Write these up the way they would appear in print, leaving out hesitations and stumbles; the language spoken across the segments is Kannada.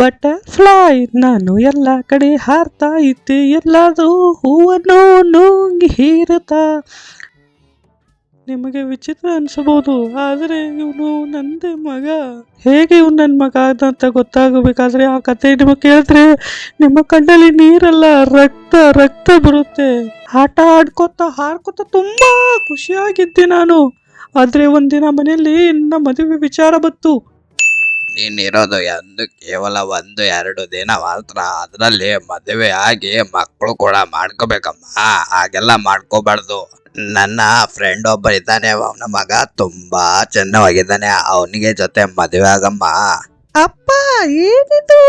ಬಟರ್ಫ್ಲೈ ನಾನು ಎಲ್ಲ ಕಡೆ ಹಾರ್ತಾ ಇದ್ದೆ, ಎಲ್ಲಾದ್ರೂ ಹೂವನ್ನು ನುಂಗಿ ಹೀರುತ್ತಾ. ನಿಮಗೆ ವಿಚಿತ್ರ ಅನ್ಸಬಹುದು, ಆದರೆ ಇವನು ನಂದೇ ಮಗ. ಹೇಗೆ ಇವನು ನನ್ನ ಮಗ ಅಂತ ಗೊತ್ತಾಗಬೇಕಾದ್ರೆ ಆ ಕತೆ ನಿಮಗೆ ಕೇಳಿದ್ರೆ ನಿಮ್ಮ ಕಣ್ಣಲ್ಲಿ ನೀರಲ್ಲ, ರಕ್ತ ರಕ್ತ ಬರುತ್ತೆ. ಆಟ ಆಡ್ಕೋತಾ ಹಾಡ್ಕೋತಾ ತುಂಬಾ ಖುಷಿಯಾಗಿದ್ದೆ ನಾನು. ಆದ್ರೆ ಒಂದಿನ ಮನೆಯಲ್ಲಿ ನನ್ನ ಮದುವೆ ವಿಚಾರ ಬಂತು. ನೀನಿರೋದು ಕೇವಲ 1-2 ದಿನ ಮಾತ್ರ, ಅದರಲ್ಲಿ ಮದುವೆ ಆಗಿ ಮಕ್ಕಳು ಕೂಡ ಮಾಡ್ಕೋಬೇಕಮ್ಮ. ಹಾಗೆಲ್ಲ ಮಾಡ್ಕೋಬಾರ್ದು. ನನ್ನ ಫ್ರೆಂಡ್ ಒಬ್ಬ ಇದ್ದಾನೆ, ಅವನ ಮಗ ತುಂಬಾ ಚೆನ್ನಾಗಿದ್ದಾನೆ, ಅವನಿಗೆ ಜೊತೆ ಮದುವೆ ಆಗಮ್ಮ. ಅಪ್ಪ ಏನಿದು,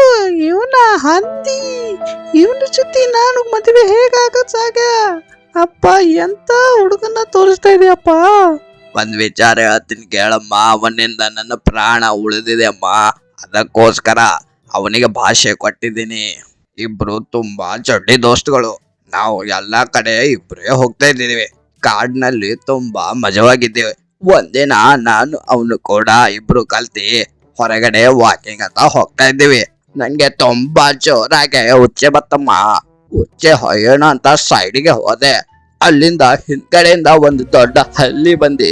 ಇವನ ಹಂದಿ, ಇವನ ಜೊತೆ ನಾನು ಮದುವೆ ಹೇಗಾಗತ್ ಸಾಗ? ಅಪ್ಪ ಎಂತ ಹುಡುಗನ ತೋರಿಸ್ತಾ ಇದೆಯಪ್ಪ. ಒಂದ್ ವಿಚಾರ ಹೇಳ್ತೀನಿ ಕೇಳಮ್ಮ, ಅವನಿಂದ ನನ್ನ ಪ್ರಾಣ ಉಳಿದಿದೆ ಅಮ್ಮ. ಅದಕ್ಕೋಸ್ಕರ ಅವನಿಗೆ ಭಾಷೆ ಕೊಟ್ಟಿದ್ದೀನಿ. ಇಬ್ರು ತುಂಬಾ ಚಡ್ಡಿ ದೋಸ್ತುಗಳು. ನಾವು ಎಲ್ಲಾ ಕಡೆ ಇಬ್ರೇ ಹೋಗ್ತಾ ಇದ್ದೀವಿ. ಕಾಡಿನಲ್ಲಿ ತುಂಬಾ ಮಜವಾಗಿದ್ದೇವೆ. ಒಂದಿನ ನಾನು ಅವನು ಕೂಡ ಇಬ್ರು ಕಲ್ತಿ ಹೊರಗಡೆ ವಾಕಿಂಗ್ ಅಂತ ಹೋಗ್ತಾ ಇದ್ದೀವಿ. ನಂಗೆ ತುಂಬಾ ಜೋರಾಗೆ ಉಚ್ಚೆ ಬತ್ತಮ್ಮ. ಉಚ್ಚೆ ಹೊಯ್ಯೋಣ ಅಂತ ಸೈಡಿಗೆ ಹೋದೆ. ಅಲ್ಲಿಂದ ಹಿಂದ್ಗಡೆಯಿಂದ ಒಂದು ದೊಡ್ಡ ಹಲ್ಲಿ ಬಂದಿ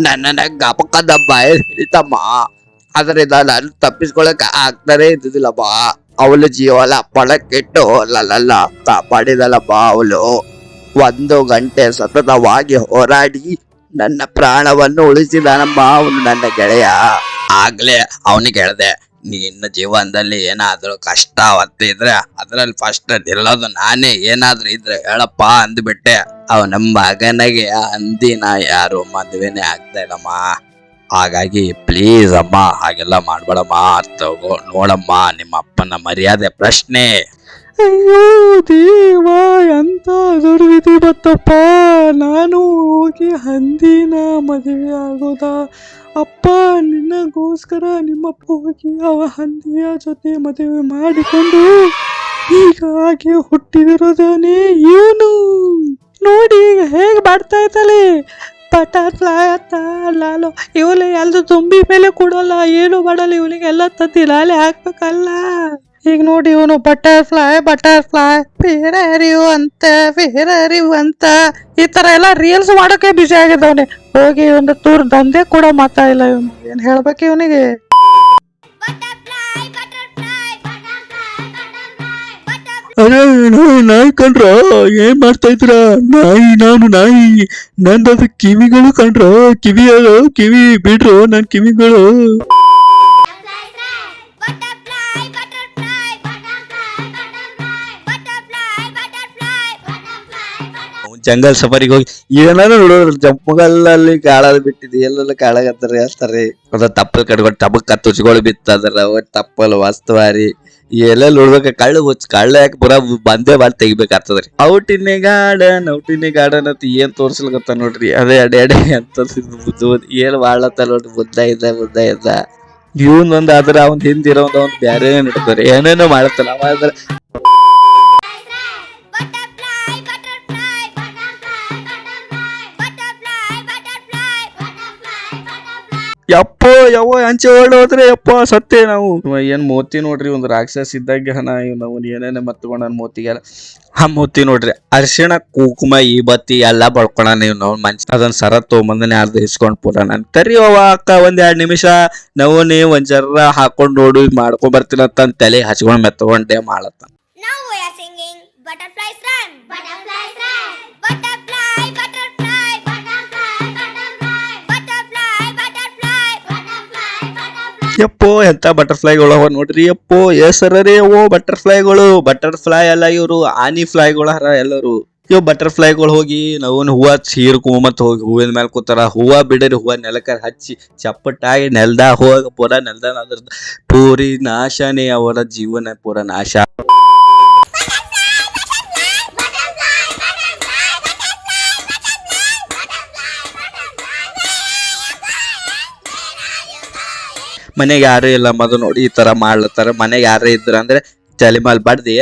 ನನ್ನನ್ನ ಗಪಕದ ಬಾಯಿ ಹಿಡಿತಮ್ಮ. ಅದರಿಂದ ನಾನು ತಪ್ಪಿಸ್ಕೊಳಕ್ ಆಗ್ತಾನೆ ಇದ್ದಿದ್ದಿಲ್ಲಮ್ಮ. ಅವಳು ಜೀವನ ಪಣಕ್ಕಿಟ್ಟು ಲಲ್ಲ ಕಾಪಾಡಿದಲ್ಲಮ್ಮ. ಅವಳು 1 ಗಂಟೆ ಸತತವಾಗಿ ಹೋರಾಡಿ ನನ್ನ ಪ್ರಾಣವನ್ನು ಉಳಿಸಿದಾನಮ್ಮ ಅವನು, ನನ್ನ ಗೆಳೆಯ. ಆಗ್ಲೇ ಅವನಿಗೆ ಹೇಳ್ದೆ, ನಿನ್ನ ಜೀವನದಲ್ಲಿ ಏನಾದ್ರೂ ಕಷ್ಟ ಒತ್ತಿದ್ರೆ ಅದ್ರಲ್ಲಿ ಫಸ್ಟ್ ನಿಲ್ಲೋದು ನಾನೇ, ಏನಾದ್ರೂ ಇದ್ರೆ ಹೇಳಪ್ಪ ಅಂದ್ಬಿಟ್ಟೆ. ಅವನ ಮಗನಿಗೆ ಹಂದಿನ ಯಾರು ಮದುವೆನೇ ಆಗ್ತಾ ಇಲ್ಲಮ್ಮ. ಹಾಗಾಗಿ ಪ್ಲೀಸ್ ಅಮ್ಮ ಹಾಗೆಲ್ಲ ಮಾಡ್ಬೇಡಮ್ಮ. ತಗೋ ನೋಡಮ್ಮ, ನಿಮ್ಮ ಅಪ್ಪನ ಮರ್ಯಾದೆ ಪ್ರಶ್ನೆ. ಅಯ್ಯೋ ದೇವ, ಎಂತ ದುರ್ವಿಧಿ ಬತ್ತಪ್ಪ. ನಾನು ಹೋಗಿ ಹಂದಿನ ಮದುವೆ ಆಗೋದಾ? ಅಪ್ಪ ನಿನ್ನಗೋಸ್ಕರ ನಿಮ್ಮಪ್ಪ ಹೋಗಿ ಅವ ಹಂದಿಯ ಜೊತೆ ಮದುವೆ ಮಾಡಿಕೊಂಡು ಹೀಗಾಗಿ ಹುಟ್ಟಿದಿರೋದನೇ ಇವನು. ನೋಡಿ ಈಗ ಹೇಗೆ ಮಾಡ್ತಾ ಇದ್ದಾಳೆ. ಬಟರ್ಫ್ಲೈ ಅಂತ ಲಾಲು, ಇವಳು ಎಲ್ದು ತುಂಬಿ ಮೇಲೆ ಕೊಡಲ್ಲ, ಏನು ಮಾಡಲ್ಲ, ಇವಳಿಗೆ ಎಲ್ಲ ತಂದು ಲಾಲೆ ಹಾಕ್ಬೇಕಲ್ಲ. ಈಗ ನೋಡಿ ಇವನು ಬಟರ್ಫ್ಲೈ ಫೇರರಿವು ಅಂತ ಈ ತರ ಎಲ್ಲ ರೀಲ್ಸ್ ಮಾಡೋಕೆ ಬಿಸಿ ಆಗಿದ್ದವನೆ. ಹೋಗಿ ಒಂದು ತೂರ್ ದಂಧೆ ಕೂಡ ಮಾತಾಡಿಲ್ಲ ಇವನು. ಏನ್ ಹೇಳ್ಬೇಕು ಇವನಿಗೆ? ಅರೆ ನಾಯಿ ಕಣ್ರ, ಏನ್ ಮಾಡ್ತಾ ಇದ್ರ? ನಾನು ನಾಯಿ, ನಂದದು ಕಿವಿಗಳು ಕಣ್ರ. ಕಿವಿ ಬಿಡ್ರು ನನ್ ಕಿವಿಗಳು. ಜಂಗಲ್ ಸಫಾರಿಗೆ ಹೋಗಿ ಏನಾದ್ರು ನೋಡೋರು ಜಂಪಗಲ್ಲಲ್ಲಿ ಕಾಳಲ್ಲಿ ಬಿಟ್ಟಿದ್ವಿ, ಎಲ್ಲೆಲ್ಲ ಕಾಳಾಗತ್ತಾರೆ ಹೇಳ್ತಾರೆ. ಅದ ತಪ್ಪಲ್ ಕಟ್ಕೊಂಡು ಟಬಕ್ಕ ತುಚ್ಗಳು ಬಿತ್ತದ್ರ ತಪ್ಪಲ್ ವಸ್ತುವಾರಿ ಎಲ್ಲೆಲ್ಲ ನೋಡ್ಬೇಕ. ಕಳ್ಳ ಯಾಕೆ ಪುರಾ ಬಂದೇ ಬಾಳ್ ತೆಗಿಬೇಕಾಗ್ತದ್ರಿ. ಔಟಿನಿ ಗಾರ್ಡನ್ ಅಂತ ಏನ್ ತೋರ್ಸ್ಲಕತ್ತ ನೋಡ್ರಿ. ಅದೇ ಅಡೆ ಅಂತ ಏನ್ ಬಾಳತ್ತ ನೋಡ್ರಿ. ಮುದ್ದ ಇದ್ದ ಇವನ್ ಆದ್ರ ಅವ್ನ್ ಹಿಂದಿರೋ ಒಂದ್ ಬ್ಯಾರೆ ನೋಡ್ತಾರೆ, ಏನೇನೋ ಮಾಡತ್ತಲ್ಲ ಅವ. ಯಪ್ಪೋ ಅಂಚೆ ಹೊರಡೋದ್ರೆ ಯಪ್ಪ ಸತ್ತೇ ನಾವು. ಏನ್ ಮೋತಿ ನೋಡ್ರಿ, ಒಂದು ರಾಕ್ಷಸ ಇದ್ದಾಗ ನಾವು ಏನೇನ ಮತ್ಕೊಂಡ ಮೋತಿಗೆಲ್ಲ. ಆ ಮೋತಿ ನೋಡ್ರಿ ಅರಿಶಿಣ ಕುಂಕುಮ ಈ ಬತ್ತಿ ಎಲ್ಲಾ ಬಳ್ಕೊಳ ನಾವು ಮನ್ಸ. ಅದನ್ನ ಸರ ತೊಗೊಂಬಂದನೆ ಯಾರ್ದು ಇಸ್ಕೊಂಡ್ ಪೂರ ನನ್ ಕರಿ ಅಕ್ಕ 1-2 ನಿಮಿಷ ನೀವು ಒಂದ್ ಜರ ಹಾಕೊಂಡ್ ನೋಡು ಮಾಡ್ಕೊಂಡ್ ಬರ್ತೀನಿ ಅಂತ ತಲೆ ಹಚ್ಕೊಂಡ್ ಮೆತ್ಕೊಂಡೆ ಮಾಡತ್ತ. ಯಪ್ಪೋ ಎಂತ ಬಟರ್ಫ್ಲೈಗಳು ಅವ ನೋಡ್ರಿ. ಯಪ್ಪೋ ಹೆಸರೇ ಅವೋ ಬಟರ್ಫ್ಲೈ ಅಲ್ಲ, ಇವ್ರು ಆನಿ ಫ್ಲೈಗಳು ಹರ ಎಲ್ಲರೂ. ಇವ್ ಬಟರ್ಫ್ಲೈಗಳು ಹೋಗಿ ನಾವು ಹೂವ ಹೀರ್ಕೊಂಬತ್ ಹೋಗಿ ಹೂವಿನ ಮೇಲೆ ಕೂತಾರ. ಹೂವ ಬಿಡರಿ, ಹೂವ ನೆಲಕ ಹಚ್ಚಿ ಚಪ್ಪಟ್ಟಾಗಿ ನೆಲ್ದ ಹೋಗ ಪೂರ ನೆಲ್ದ ಅದ್ರ ಪೂರಿ ನಾಶನೇ, ಅವರ ಜೀವನ ಪೂರ ನಾಶ. ಮನೆಗೆ ಯಾರೇ ಇಲ್ಲ ಮದು ನೋಡಿ ಈ ತರ ಮಾಡ್ಲತ್ತಾರ. ಮನೆಗೆ ಯಾರೇ ಇದ್ರ ಅಂದ್ರೆ ಚಲಿಮಾಲ್ ಬಡ್ದಿ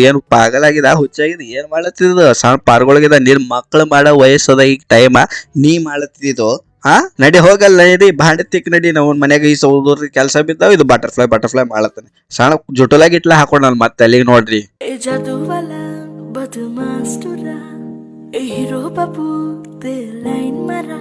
ಏನ್ ಪಾಗಲಾಗಿದ, ಹುಚ್ಚಾಗಿದೆ, ಏನ್ ಮಾಡ್ಲತ್ತಿದ್ದು? ಸಣ್ಣ ಪಾರ್ಗೊಳಗಿದ ನಿನ್ ಮಕ್ಳು ಮಾಡೋ ವಯಸ್ಸದ ಈಗ ಟೈಮ ನೀ ಮಾಡ್ಲತ್ತಿದ್ದು. ಹಾ ನಡಿ ಹೋಗಲ್ಲ ನಡಿ ಭಾಂಡೆ ತಿಕ್ ನಡಿ ನಾವು ಮನ್ಯಾಗ ಈ ಸೌದೂರ್ ಕೆಲಸ ಬಿದ್ದಾವ ಇದು ಬಟರ್ಫ್ಲೈ ಮಾಡ್ಲತ್ತಾನೆ ಸಣ್ಣ ಜುಟುಲ ಗಿಟ್ಲ ಹಾಕೊಂಡ್ ನಾನು ಮತ್ತೆ ಅಲ್ಲಿಗೆ ನೋಡ್ರಿ जादू वाला बदमाश टुरा ए हीरो बाबू ते लाइन मारा